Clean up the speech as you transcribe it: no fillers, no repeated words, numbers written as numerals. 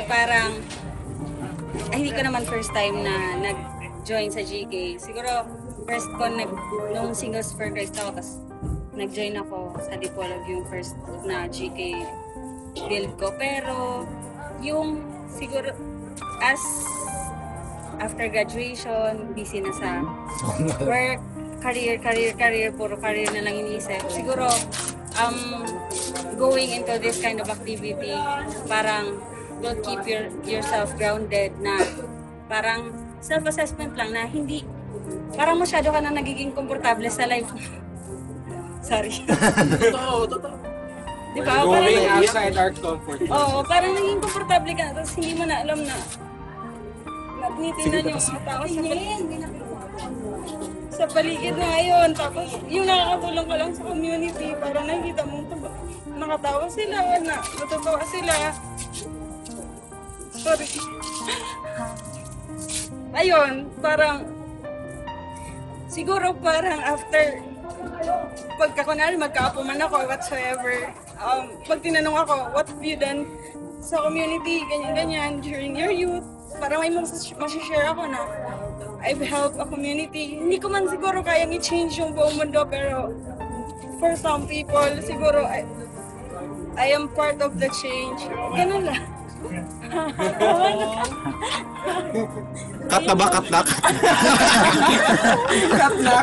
Parang, hindi ko naman first time na nag-join sa GK. Siguro, first ko nung Singles for Christ ako, tapos nag-join ako sa Dipolog yung first na GK build ko. Pero, yung siguro, after graduation, busy na sa work, career, puro career na lang iniisip. Siguro, going into this kind of activity, parang don't keep yourself grounded na parang self-assessment lang na hindi, parang masyado ka na nagiging komportable sa life. Sorry. Totoo. Di ba? Going Parang, outside our comfort zone. oo, parang naging komportable ka na, tapos hindi mo na alam na nagnitingnan yung mga tao sa paligid na ngayon. Tapos yung nakakatulong ka lang sa community, parang nakikita mo nakatawa sila, natutuwa sila. Sorry. Ayun, parang siguro parang after pagkakunari magkaapo man ako whatsoever, pag tinanong ako, what have you done sa community, ganyan during your youth, parang may masishare ako na I've helped a community. Hindi ko man siguro kayang i-change yung buong mundo, pero for some people, siguro I am part of the change. Ganun lang. Cut na ba? Cut na? Cut na.